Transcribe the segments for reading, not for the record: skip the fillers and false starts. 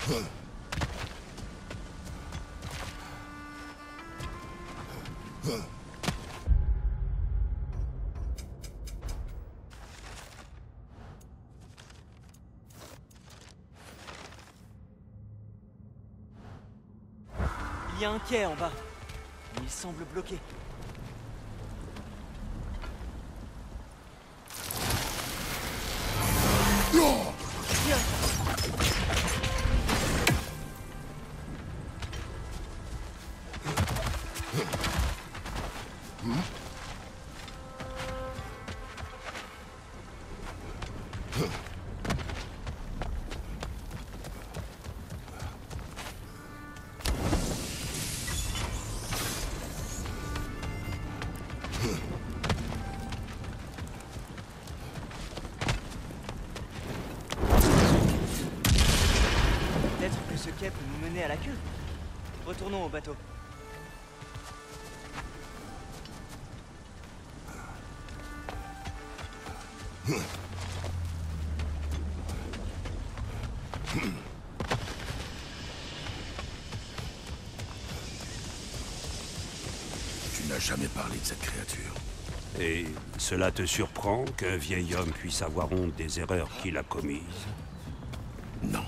Il y a un quai en bas, mais il semble bloqué. Peut-être que ce quai peut nous mener à la queue. Retournons au bateau. Tu n'as jamais parlé de cette créature. Et cela te surprend qu'un vieil homme puisse avoir honte des erreurs qu'il a commises? Non.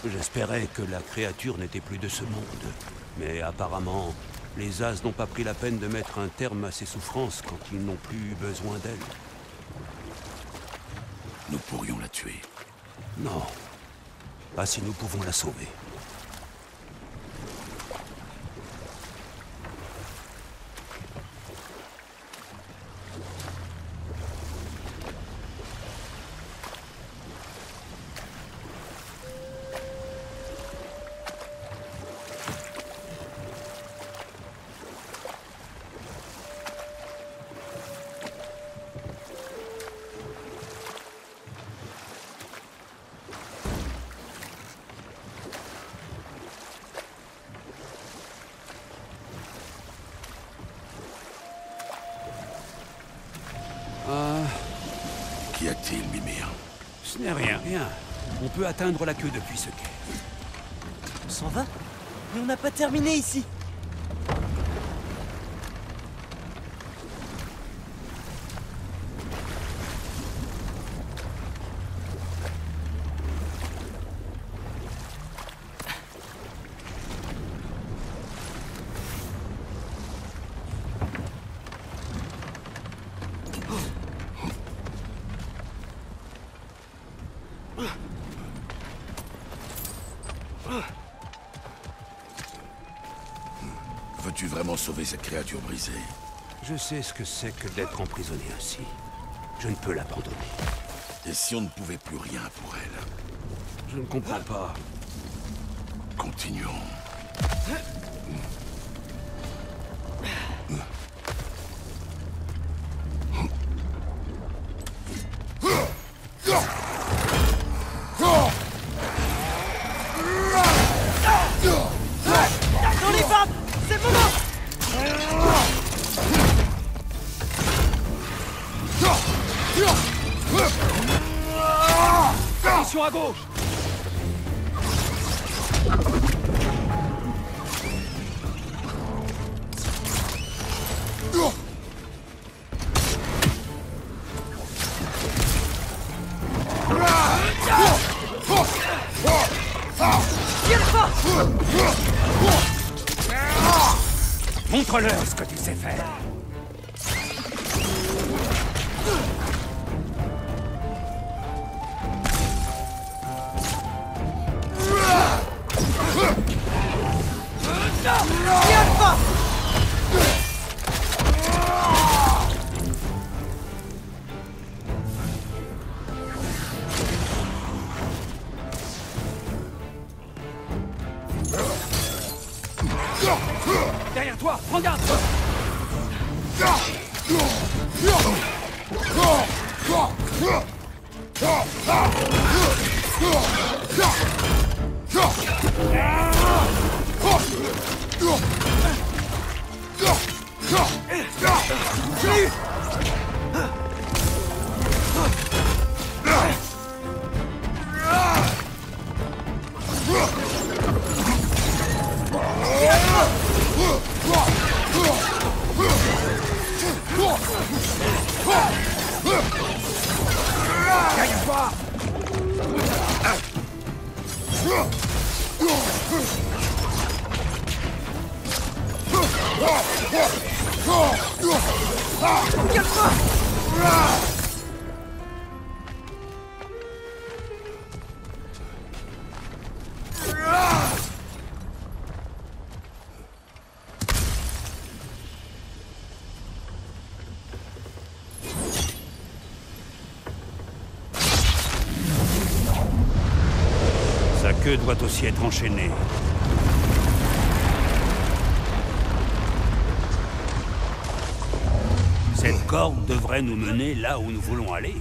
J'espérais que la créature n'était plus de ce monde. Mais apparemment, les As n'ont pas pris la peine de mettre un terme à ses souffrances quand ils n'ont plus eu besoin d'elle. Nous pourrions la tuer. Non. Pas si nous pouvons la sauver. Qu'y a-t-il, Mimir? Ce n'est rien. On peut atteindre la queue depuis ce quai. On s'en va? Mais on n'a pas terminé ici. Veux-tu vraiment sauver cette créature brisée? Je sais ce que c'est que d'être emprisonné ainsi. Je ne peux l'abandonner. Et si on ne pouvait plus rien pour elle? Je ne comprends pas. Continuons. Dans les pattes! C'est le moment! Attention à gauche! Montre-leur ce que tu sais faire. Derrière toi, prends garde! Sa queue doit aussi être enchaînée. Cette corde devrait nous mener là où nous voulons aller.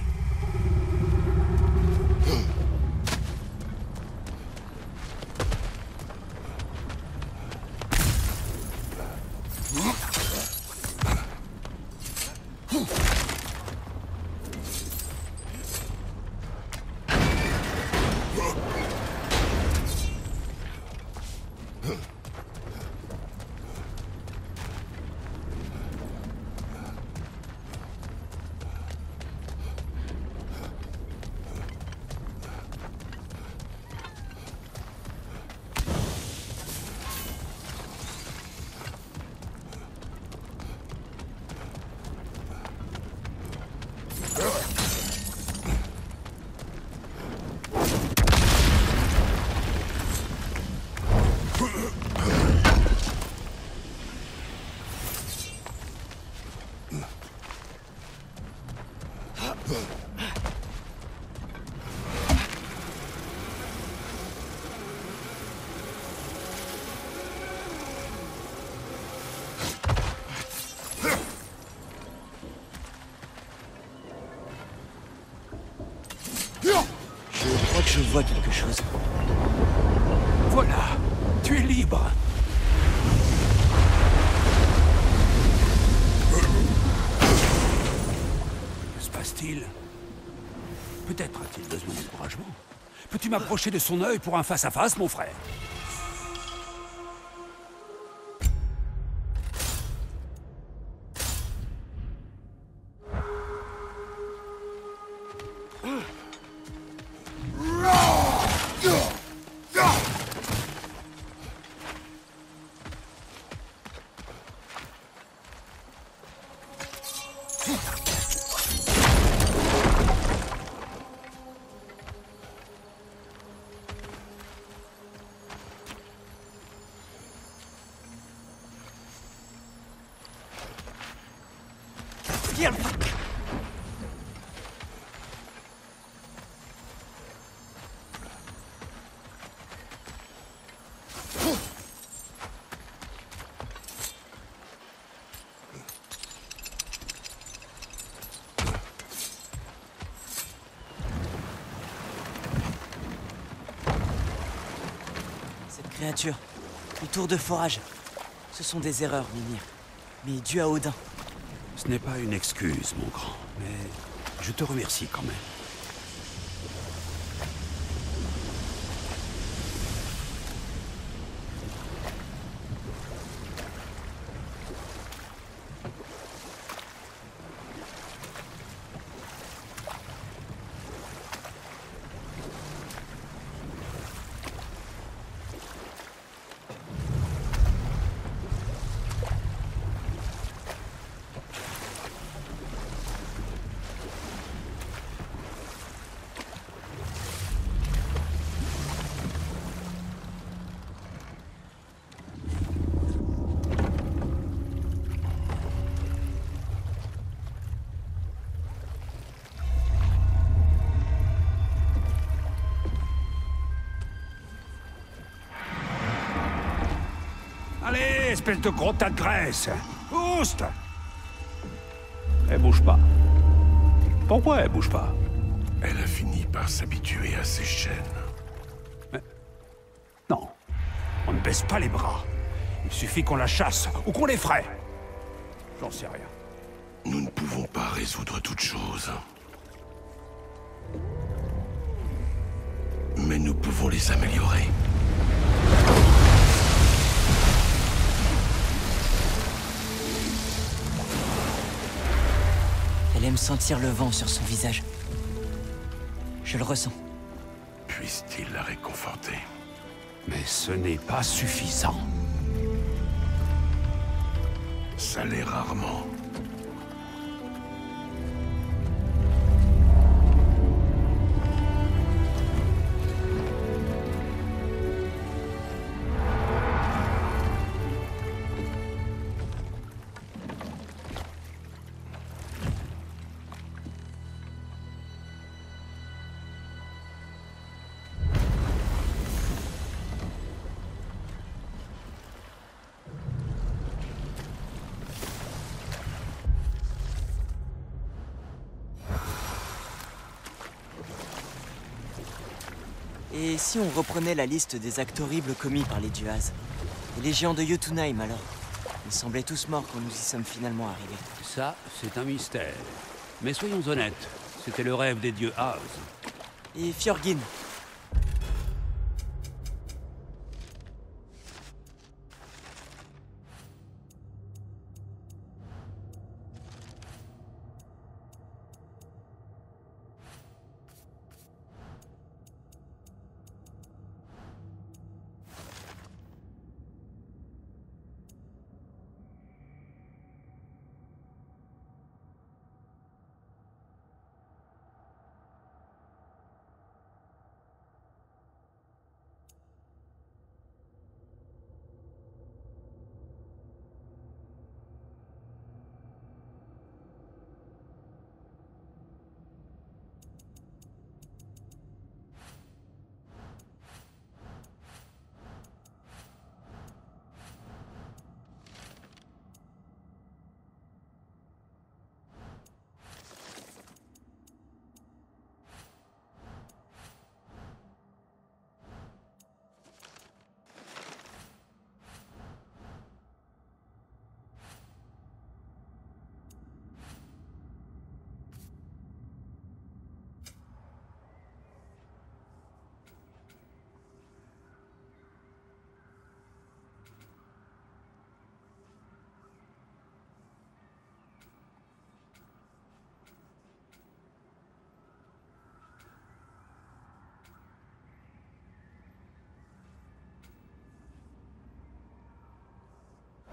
Je crois que je vois quelque chose. Voilà, tu es libre. Que se passe-t-il? Peut-être a-t-il besoin d'encouragement. Peux-tu m'approcher de son œil pour un face-à-face, mon frère? Cette créature, le tour de forage, ce sont des erreurs, Mimir. Mais dues à Odin. Ce n'est pas une excuse, mon grand, mais je te remercie quand même. Allez, espèce de gros tas de graisse! Oust! Elle bouge pas. Pourquoi elle bouge pas? Elle a fini par s'habituer à ses chaînes. Mais... Non. On ne baisse pas les bras. Il suffit qu'on la chasse, ou qu'on l'effraie. J'en sais rien. Nous ne pouvons pas résoudre toute chose. Mais nous pouvons les améliorer. Elle aime sentir le vent sur son visage. Je le ressens. Puisse-t-il la réconforter? Mais ce n'est pas suffisant. Ça l'est rarement. Et si on reprenait la liste des actes horribles commis par les Duhaz? Et les géants de Jotunheim, alors? Ils semblaient tous morts quand nous y sommes finalement arrivés. Ça, c'est un mystère. Mais soyons honnêtes, c'était le rêve des dieux Az. Et Fjörgyn?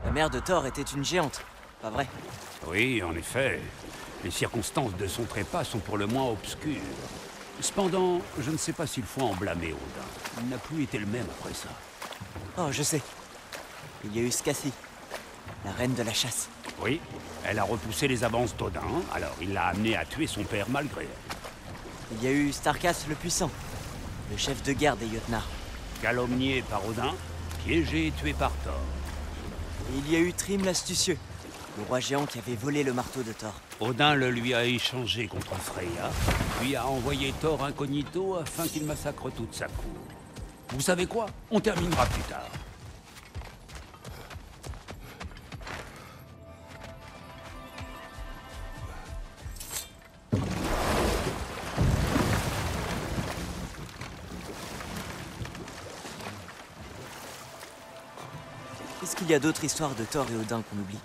La mère de Thor était une géante, pas vrai? Oui, en effet. Les circonstances de son trépas sont pour le moins obscures. Cependant, je ne sais pas s'il faut en blâmer Odin. Il n'a plus été le même après ça. Oh, je sais. Il y a eu Skathi, la reine de la chasse. Oui, elle a repoussé les avances d'Odin, alors il l'a amené à tuer son père malgré elle. Il y a eu Starkas le Puissant, le chef de guerre des Jötnar. Calomnié par Odin, piégé et tué par Thor. Et il y a eu Thrym l'Astucieux, le roi géant qui avait volé le marteau de Thor. Odin le lui a échangé contre Freya, puis a envoyé Thor incognito afin qu'il massacre toute sa cour. Vous savez quoi? On terminera plus tard. Est-ce qu'il y a d'autres histoires de Thor et Odin qu'on oublie?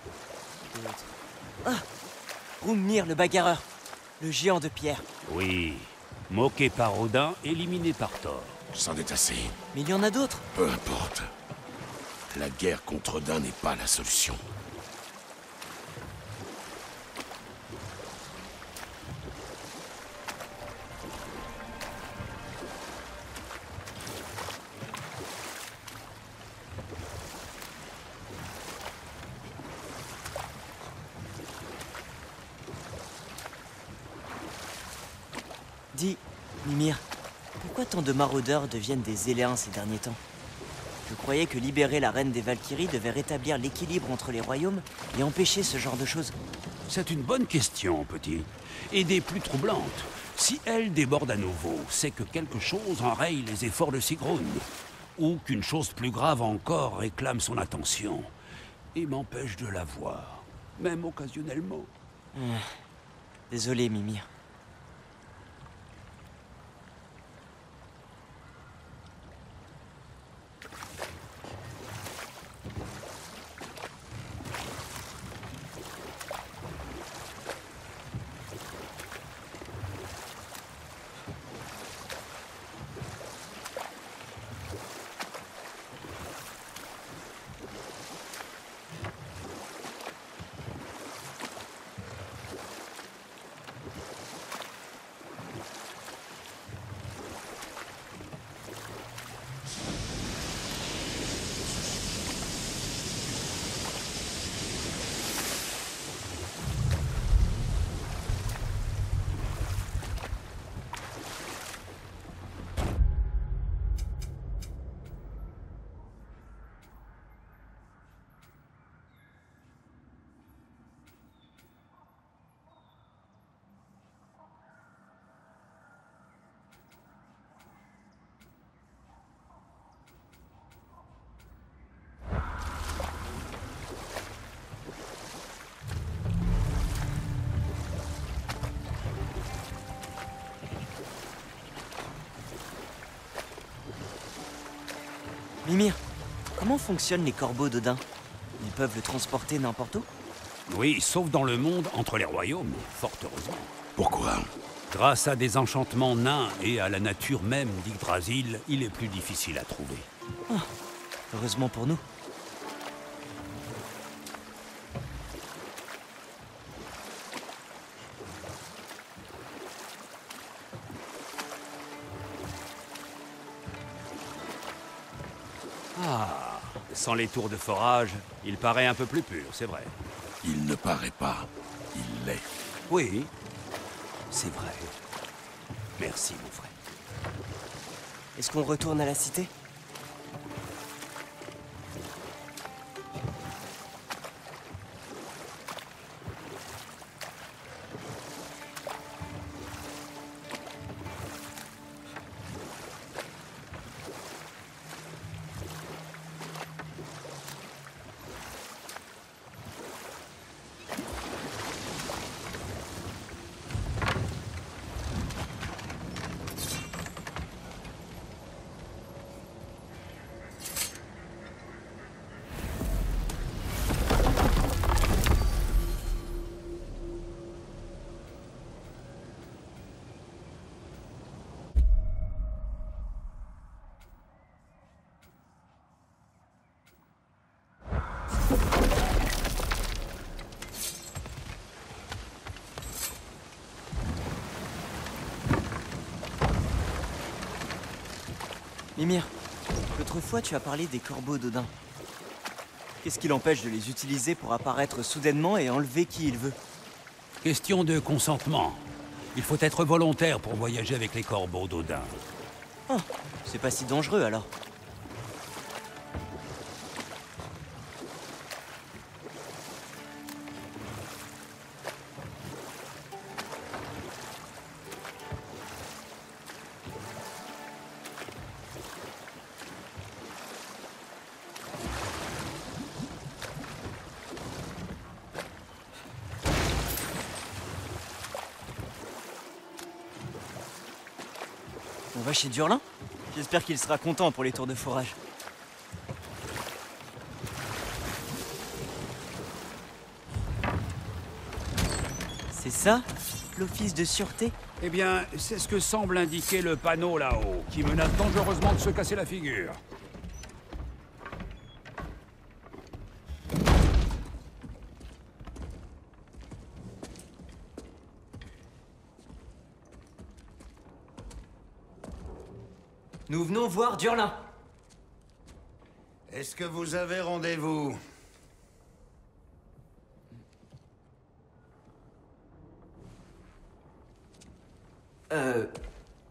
Ah! Hrungnir le bagarreur, le géant de pierre. Oui, moqué par Odin, éliminé par Thor. C'en est assez. Mais il y en a d'autres. Peu importe. La guerre contre Odin n'est pas la solution. Dis, Mimir, pourquoi tant de maraudeurs deviennent des Éléens ces derniers temps? Je croyais que libérer la reine des Valkyries devait rétablir l'équilibre entre les royaumes et empêcher ce genre de choses. C'est une bonne question, petit. Et des plus troublantes. Si elle déborde à nouveau, c'est que quelque chose enraye les efforts de Sigrun. Ou qu'une chose plus grave encore réclame son attention. Et m'empêche de la voir. Même occasionnellement. Désolé, Mimir. Mimir, comment fonctionnent les corbeaux d'Odin? Ils peuvent le transporter n'importe où? Oui, sauf dans le monde entre les royaumes, fort heureusement. Pourquoi? Grâce à des enchantements nains et à la nature même d'Yggdrasil, il est plus difficile à trouver. Oh, heureusement pour nous. Ah, sans les tours de forage, il paraît un peu plus pur, c'est vrai. Il ne paraît pas. Il l'est. Oui, c'est vrai. Merci, mon frère. Est-ce qu'on retourne à la cité? Mimir, l'autre fois tu as parlé des corbeaux d'Odin. Qu'est-ce qui l'empêche de les utiliser pour apparaître soudainement et enlever qui il veut? Question de consentement. Il faut être volontaire pour voyager avec les corbeaux d'Odin. Oh, c'est pas si dangereux alors. On va chez Durlin? J'espère qu'il sera content pour les tours de forage. C'est ça, l'office de sûreté? Eh bien, c'est ce que semble indiquer le panneau là-haut, qui menace dangereusement de se casser la figure. Nous venons voir Durlin. Est-ce que vous avez rendez-vous?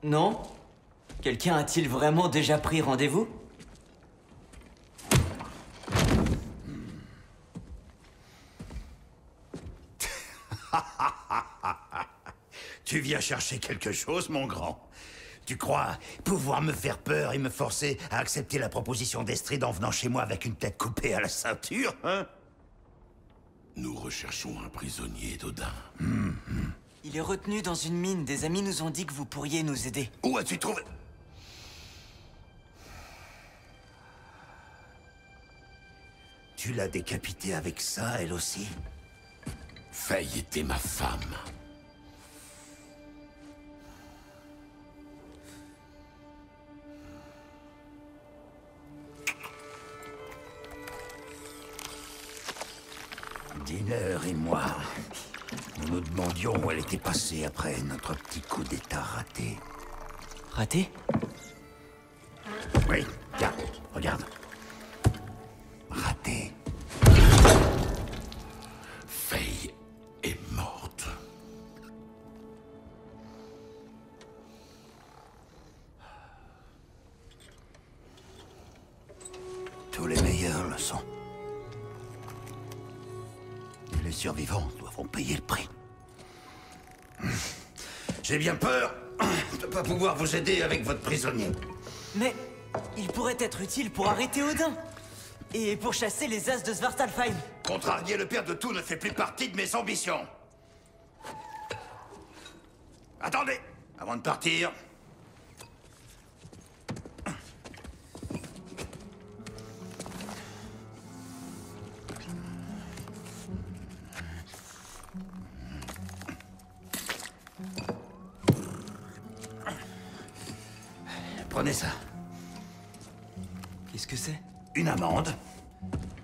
Non? Quelqu'un a-t-il vraiment déjà pris rendez-vous? Tu viens chercher quelque chose, mon grand? Tu crois pouvoir me faire peur et me forcer à accepter la proposition d'Estrid en venant chez moi avec une tête coupée à la ceinture, hein? Nous recherchons un prisonnier d'Odin. Il est retenu dans une mine. Des amis nous ont dit que vous pourriez nous aider. Où as-tu trouvé... Tu l'as décapité avec ça, elle aussi? Faye était ma femme. Dinner et moi, nous nous demandions où elle était passée après notre petit coup d'état raté. Raté? Oui, tiens, regarde. Raté. Faye est morte. Tous les meilleurs le sont. Et les survivants doivent en payer le prix. J'ai bien peur de ne pas pouvoir vous aider avec votre prisonnier. Mais il pourrait être utile pour arrêter Odin. Et pour chasser les as de Svartalfheim. Contrarier le père de tout ne fait plus partie de mes ambitions. Attendez, avant de partir. Prenez ça. Qu'est-ce que c'est? Une amende,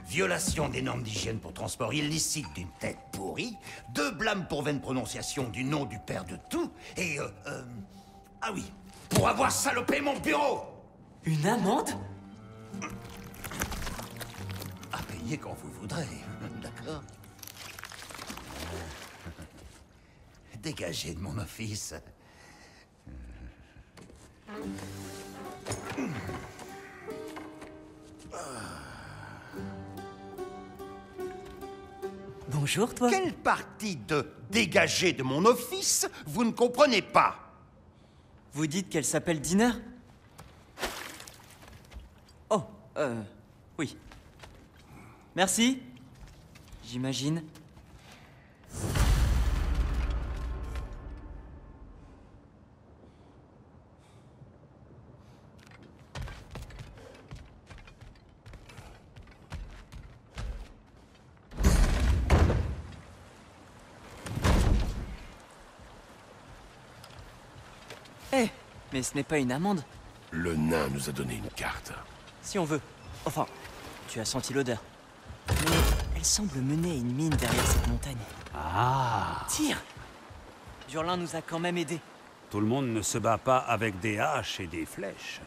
violation des normes d'hygiène pour transport illicite d'une tête pourrie, 2 blâmes pour vaine prononciation du nom du père de tout, et ah oui, pour avoir salopé mon bureau. Une amende? À payer quand vous voudrez, d'accord? Dégagez de mon office. Bonjour, toi. Quelle partie de dégager de mon office vous ne comprenez pas? Vous dites qu'elle s'appelle Dinner? Oh, oui. Merci. J'imagine. Eh, mais ce n'est pas une amende. Le nain nous a donné une carte. Si on veut. Enfin, tu as senti l'odeur. Mais elle semble mener à une mine derrière cette montagne. Ah! Tire! Durlin nous a quand même aidés. Tout le monde ne se bat pas avec des haches et des flèches.